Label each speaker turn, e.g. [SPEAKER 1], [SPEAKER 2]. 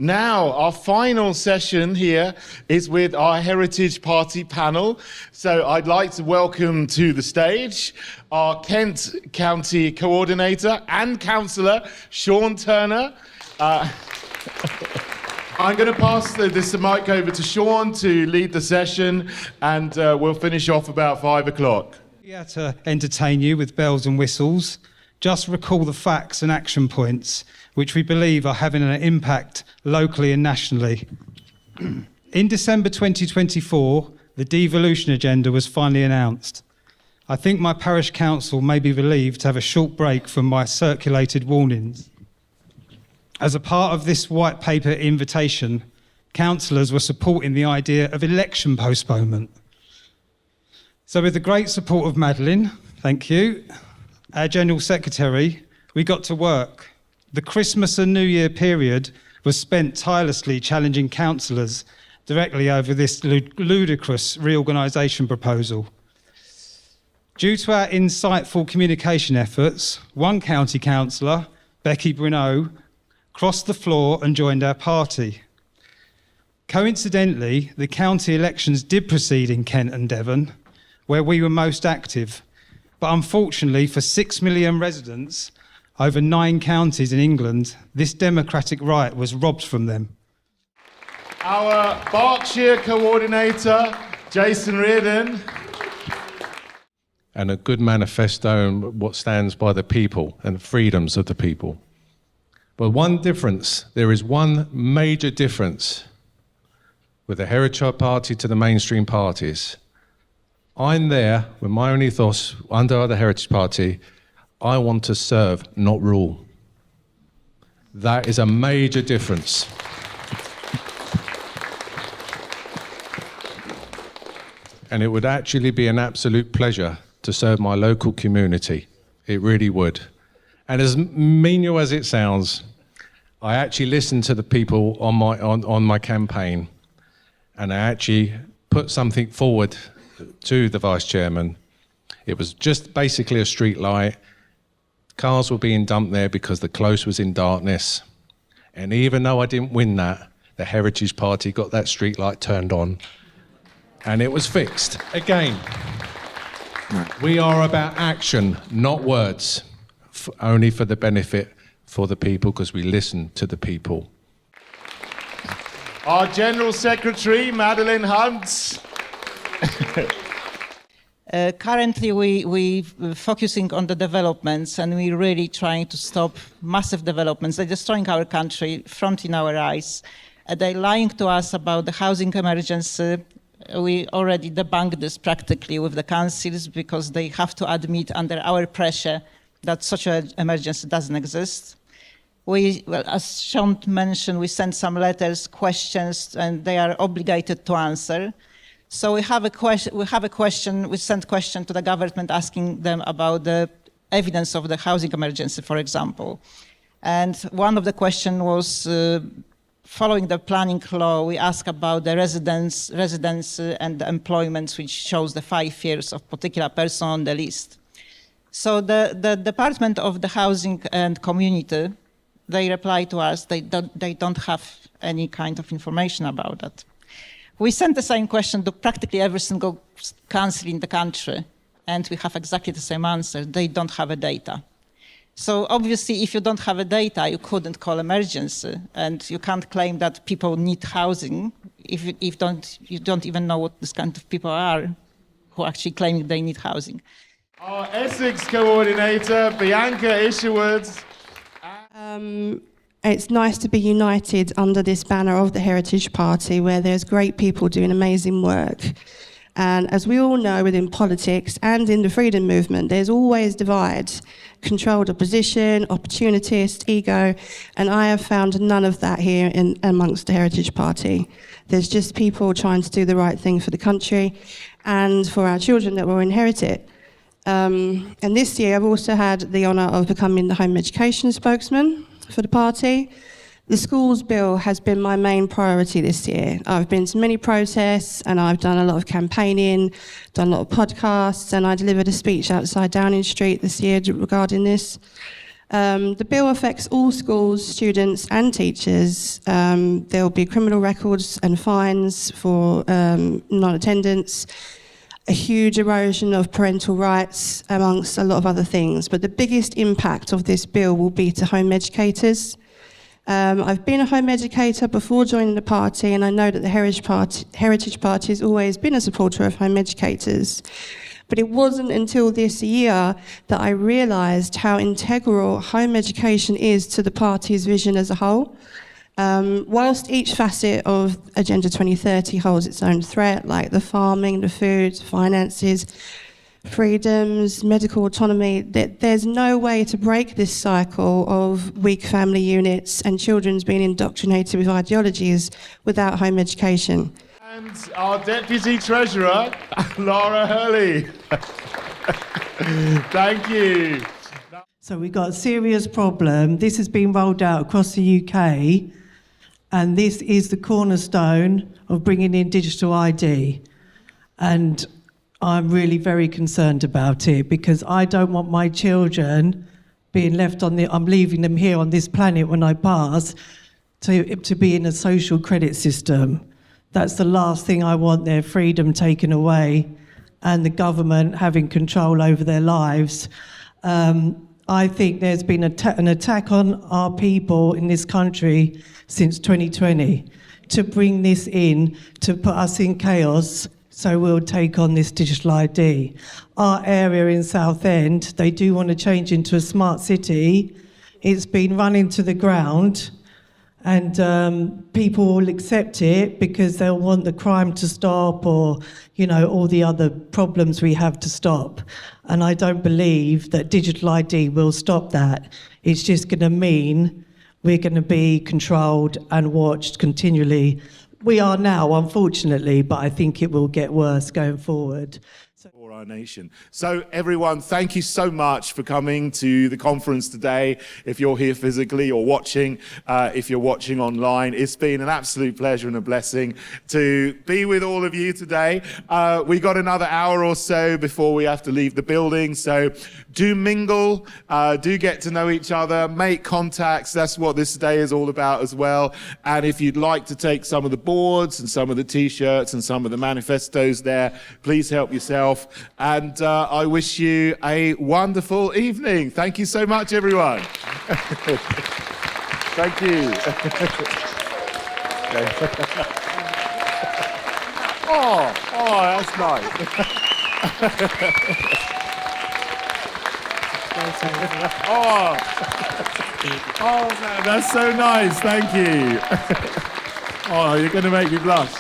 [SPEAKER 1] Now, our final session here is with our Heritage Party panel. So I'd like to welcome to the stage our Kent County coordinator and councillor, Sean Turner. I'm going to pass this mic over to Sean to lead the session, and we'll finish off about 5 o'clock.
[SPEAKER 2] Here to entertain you with bells and whistles. Just recall the facts and action points which we believe are having an impact locally and nationally. In December 2024, the devolution agenda was finally announced. I think my parish council may be relieved to have a short break from my circulated warnings. As a part of this white paper invitation, councillors were supporting the idea of election postponement. So with the great support of Madeline, thank you, our General Secretary, we got to work. The Christmas and New Year period was spent tirelessly challenging councillors directly over this ludicrous reorganisation proposal. Due to our insightful communication efforts, one county councillor, Becky Bruneau, crossed the floor and joined our party. Coincidentally, the county elections did proceed in Kent and Devon, where we were most active. But unfortunately, for 6 million residents over 9 counties in England, this democratic right was robbed from them.
[SPEAKER 1] Our Berkshire coordinator, Jason Reardon.
[SPEAKER 3] And a good manifesto and what stands by the people and the freedoms of the people. But one difference, there is one major difference with the Heritage Party to the mainstream parties. I'm there with my own ethos under the Heritage Party. I want to serve, not rule. That is a major difference. And it would actually be an absolute pleasure to serve my local community. It really would. And as menial as it sounds, I actually listened to the people on my campaign, and I actually put something forward to the Vice Chairman. It was just basically a street light. Cars were being dumped there because the close was in darkness. And even though I didn't win that, the Heritage Party got that street light turned on and it was fixed. Again, we are about action, not words, only for the benefit for the people, because we listen to the people.
[SPEAKER 1] Our General Secretary, Madeline Hunt.
[SPEAKER 4] Currently, we're focusing on the developments, and we're really trying to stop massive developments. They're destroying our country, front in our eyes. They're lying to us about the housing emergency. We already debunked this practically with the councils, because they have to admit under our pressure that such an emergency doesn't exist. As Sean mentioned, we sent some letters, questions, and they are obligated to answer. So we have a question. We sent question to the government asking them about the evidence of the housing emergency, for example. And one of the questions was, following the planning law, we ask about the residency and the employment, which shows the 5 years of particular person on the list. So the Department of the Housing and Community, they reply to us, they don't have any kind of information about that. We sent the same question to practically every single council in the country, and we have exactly the same answer. They don't have a data. So obviously, if you don't have a data, you couldn't call emergency, and you can't claim that people need housing if you don't even know what this kind of people are who actually claim they need housing.
[SPEAKER 1] Our Essex coordinator, Bianca Isherwood.
[SPEAKER 5] It's nice to be united under this banner of the Heritage Party, where there's great people doing amazing work. And as we all know, within politics and in the freedom movement, there's always divides, controlled opposition, opportunist, ego, and I have found none of that here amongst the Heritage Party. There's just people trying to do the right thing for the country and for our children that will inherit it. And this year, I've also had the honour of becoming the home education spokesman for the party. The schools bill has been my main priority this year. I've been to many protests and I've done a lot of campaigning, done a lot of podcasts, and I delivered a speech outside Downing Street this year regarding this. The bill affects all schools, students and teachers. There will be criminal records and fines for non-attendance, a huge erosion of parental rights, amongst a lot of other things. But the biggest impact of this bill will be to home educators. I've been a home educator before joining the party, and I know that the Heritage Party has always been a supporter of home educators. But it wasn't until this year that I realised how integral home education is to the party's vision as a whole. Whilst each facet of Agenda 2030 holds its own threat, like the farming, the food, finances, freedoms, medical autonomy, there's no way to break this cycle of weak family units and children's being indoctrinated with ideologies without home education.
[SPEAKER 1] And our Deputy Treasurer, Laura Hurley. Thank you.
[SPEAKER 6] So we've got a serious problem. This has been rolled out across the UK, and this is the cornerstone of bringing in digital ID. And I'm really very concerned about it, because I don't want my children being left I'm leaving them here on this planet when I pass to be in a social credit system. That's the last thing I want, their freedom taken away and the government having control over their lives. I think there's been an attack on our people in this country since 2020 to bring this in, to put us in chaos, so we'll take on this digital ID. Our area in Southend, they do want to change into a smart city. It's been run into the ground, and people will accept it because they'll want the crime to stop, or, you know, all the other problems we have to stop. And I don't believe that digital ID will stop that. It's just going to mean we're going to be controlled and watched continually. We are now, unfortunately, but I think it will get worse going forward.
[SPEAKER 1] For our nation. So everyone, thank you so much for coming to the conference today. If you're here physically or watching, if you're watching online, it's been an absolute pleasure and a blessing to be with all of you today. We got another hour or so before we have to leave the building, so do mingle, do get to know each other, make contacts. That's what this day is all about as well. And if you'd like to take some of the boards and some of the t-shirts and some of the manifestos there, please help yourself. And I wish you a wonderful evening. Thank you so much, everyone. Thank you. Oh, that's nice. Oh, man, that's so nice. Thank you. Oh, you're going to make me blush.